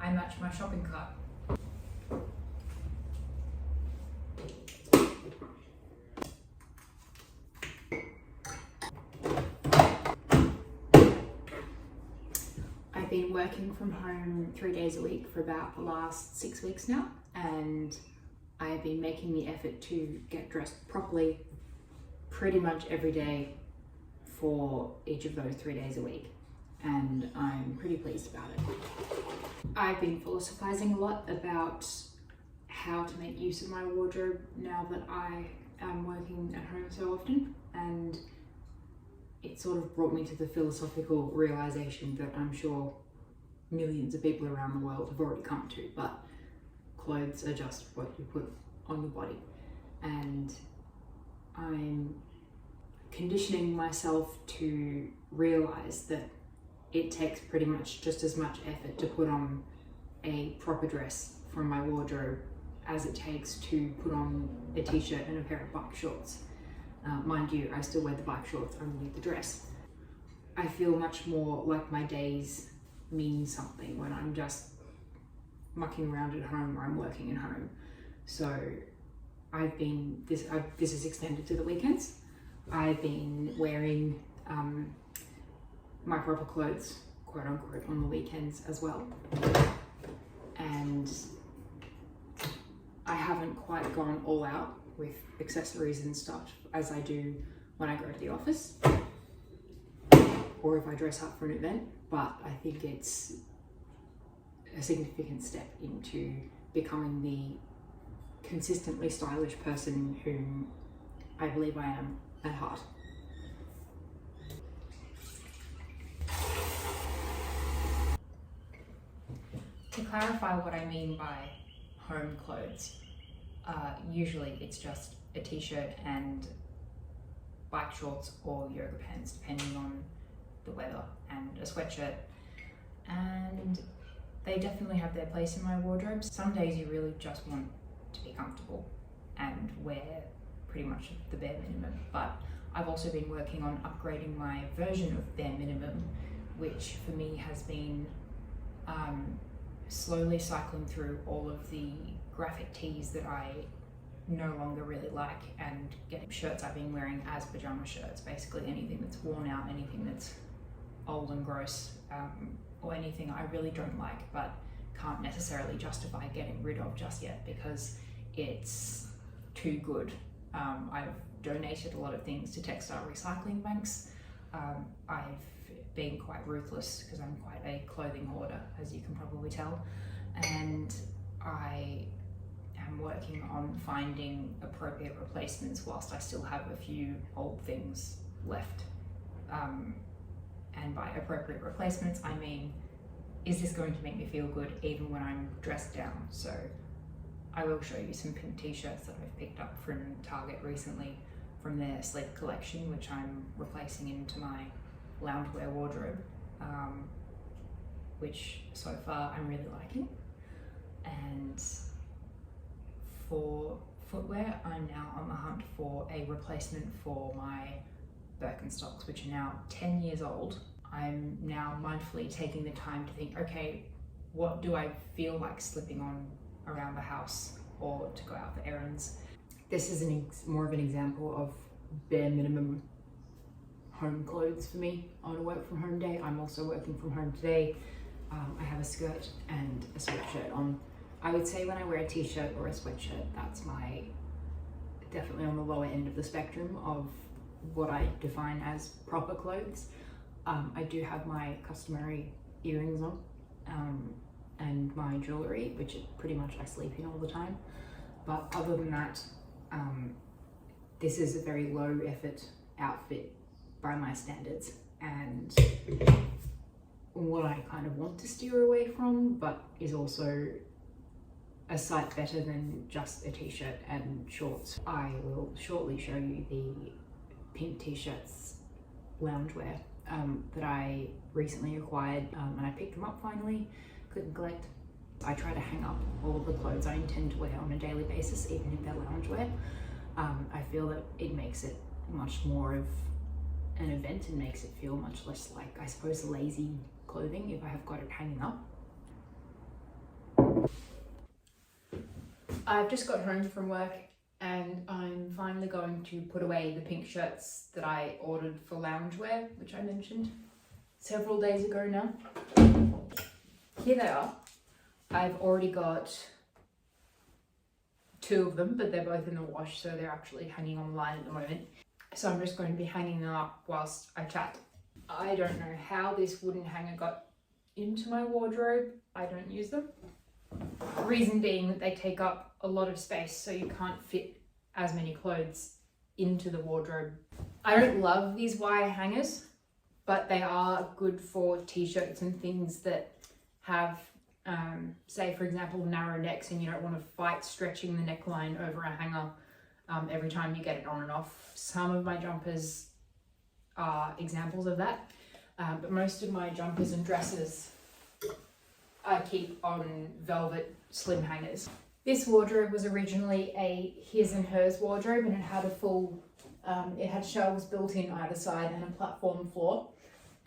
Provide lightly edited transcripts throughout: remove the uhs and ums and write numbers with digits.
I match my shopping cart. I've been working from home 3 days a week for about the last 6 weeks now, and I've been making the effort to get dressed properly pretty much every day for each of those 3 days a week, and I'm pretty pleased about it. I've been philosophizing a lot about how to make use of my wardrobe now that I am working at home so often, and it sort of brought me to the philosophical realization that I'm sure millions of people around the world have already come to, but clothes are just what you put on your body. And I'm conditioning myself to realize that it takes pretty much just as much effort to put on a proper dress from my wardrobe as it takes to put on a t-shirt and a pair of bike shorts. Mind you, I still wear the bike shorts underneath the dress. I feel much more like my days mean something when I'm just mucking around at home or I'm working at home. So this is extended to the weekends. I've been wearing my proper clothes, quote unquote, on the weekends as well. And I haven't quite gone all out with accessories and stuff as I do when I go to the office or if I dress up for an event, but I think it's a significant step into becoming the consistently stylish person whom I believe I am at heart. To clarify what I mean by home clothes, usually it's just a t-shirt and bike shorts or yoga pants, depending on the weather, and a sweatshirt. And they definitely have their place in my wardrobe. Some days you really just want to be comfortable and wear pretty much the bare minimum, but I've also been working on upgrading my version of bare minimum, which for me has been slowly cycling through all of the graphic tees that I no longer really like and getting shirts I've been wearing as pajama shirts, basically anything that's worn out, anything that's old and gross, or anything I really don't like but can't necessarily justify getting rid of just yet because it's too good. I've donated a lot of things to textile recycling banks. I've been quite ruthless because I'm quite a clothing hoarder, as you can probably tell, and I am working on finding appropriate replacements whilst I still have a few old things left. And by appropriate replacements, I mean, is this going to make me feel good even when I'm dressed down? So I will show you some pink t-shirts that I've picked up from Target recently from their sleep collection, which I'm replacing into my loungewear wardrobe, which so far I'm really liking. And for footwear, I'm now on the hunt for a replacement for my Birkenstocks, which are now 10 years old. I'm now mindfully taking the time to think, okay, what do I feel like slipping on around the house or to go out for errands? This is more of an example of bare minimum home clothes for me on a work from home day. I'm also working from home today. I have a skirt and a sweatshirt on. I would say when I wear a t-shirt or a sweatshirt, that's definitely on the lower end of the spectrum of what I define as proper clothes. I do have my customary earrings on and my jewellery, which pretty much I sleep in all the time. But other than that, this is a very low effort outfit by my standards, and what I kind of want to steer away from, but is also a sight better than just a t-shirt and shorts. I will shortly show you the pink t-shirts loungewear that I recently acquired, and I picked them up finally, click and collect. I try to hang up all of the clothes I intend to wear on a daily basis, even if they're loungewear. I feel that it makes it much more of an event and makes it feel much less like, I suppose, lazy clothing if I have got it hanging up. I've just got home from work and I'm finally going to put away the pink shirts that I ordered for loungewear, which I mentioned several days ago now. Here they are. I've already got 2 of them, but they're both in the wash, so they're actually hanging on the line at the moment. So I'm just going to be hanging them up whilst I chat. I don't know how this wooden hanger got into my wardrobe. I don't use them. Reason being that they take up a lot of space, so you can't fit as many clothes into the wardrobe. I don't love these wire hangers, but they are good for t-shirts and things that have, say for example, narrow necks and you don't want to fight stretching the neckline over a hanger every time you get it on and off. Some of my jumpers are examples of that, but most of my jumpers and dresses I keep on velvet slim hangers. This wardrobe was originally a his and hers wardrobe, and it had a full, it had shelves built in either side and a platform floor.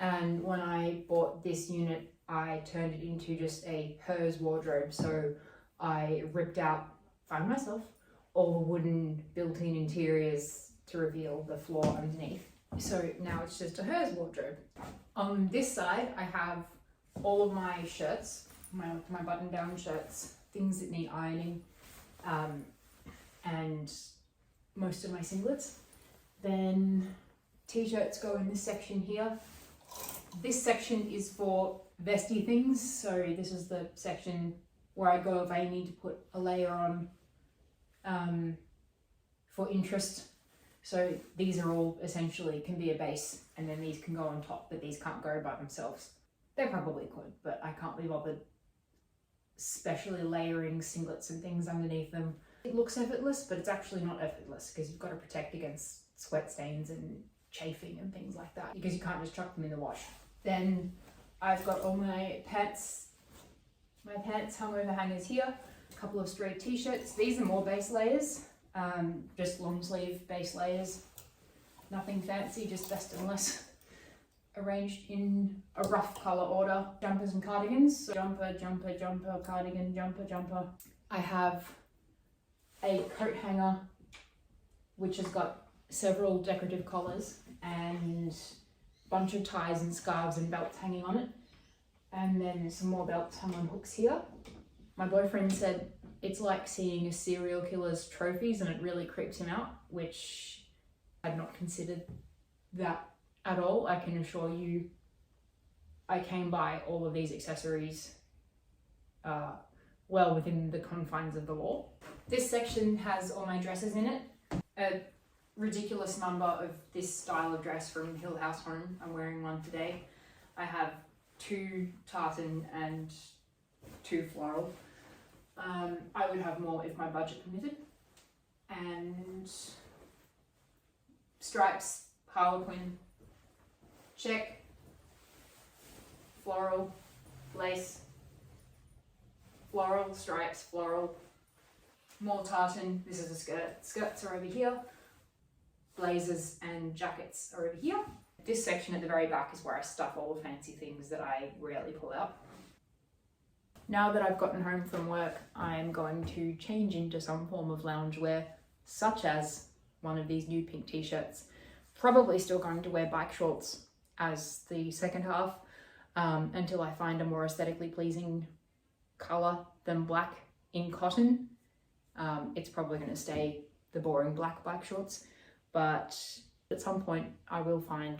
And when I bought this unit, I turned it into just a hers wardrobe. So I ripped out, found myself, all the wooden built-in interiors to reveal the floor underneath. So now it's just a hers wardrobe. On this side, I have all of my shirts, my button-down shirts, things that need ironing, and most of my singlets. Then t-shirts go in this section here. This section is for vesty things, so this is the section where I go if I need to put a layer on for interest. So these are all essentially can be a base, and then these can go on top, but these can't go by themselves. They probably could, but I can't be bothered especially layering singlets and things underneath them. It looks effortless, but it's actually not effortless because you've got to protect against sweat stains and chafing and things like that, because you can't just chuck them in the wash. Then I've got all my pants hung over hangers here, a couple of straight t-shirts. These are more base layers, just long sleeve base layers. Nothing fancy, just best and less. Arranged in a rough colour order. Jumpers and cardigans. So jumper, jumper, jumper, cardigan, jumper, jumper. I have a coat hanger which has got several decorative collars and a bunch of ties and scarves and belts hanging on it. And then some more belts hung on hooks here. My boyfriend said it's like seeing a serial killer's trophies, and it really creeps him out, which I'd not considered that at all. I can assure you I came by all of these accessories well within the confines of the law. This section has all my dresses in it. A ridiculous number of this style of dress from Hill House Home. I'm wearing one today. I have 2 tartan and 2 floral. I would have more if my budget permitted. And stripes, harlequin, check, floral, lace, floral, stripes, floral, more tartan. This is a skirt. Skirts are over here. Blazers and jackets are over here. This section at the very back is where I stuff all the fancy things that I rarely pull out. Now that I've gotten home from work, I'm going to change into some form of loungewear, such as one of these new pink t-shirts. Probably still going to wear bike shorts as the second half until I find a more aesthetically pleasing colour than black in cotton. It's probably going to stay the boring black bike shorts, but at some point I will find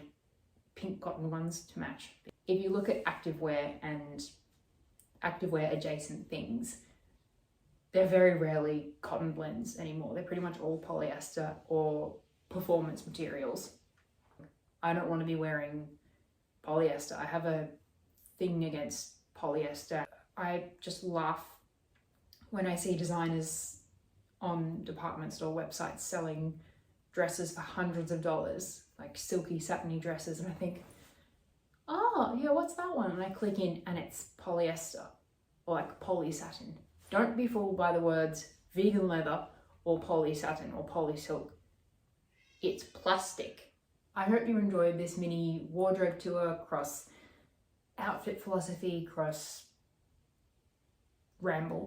pink cotton ones to match. If you look at activewear and activewear adjacent things, they're very rarely cotton blends anymore. They're pretty much all polyester or performance materials. I don't want to be wearing polyester. I have a thing against polyester. I just laugh when I see designers on department store websites selling dresses for hundreds of dollars, like silky satiny dresses, and I think, oh yeah, what's that one? And I click in and it's polyester or like poly satin. Don't be fooled by the words vegan leather or poly satin or poly silk. It's plastic. I hope you enjoyed this mini wardrobe tour cross outfit philosophy cross ramble.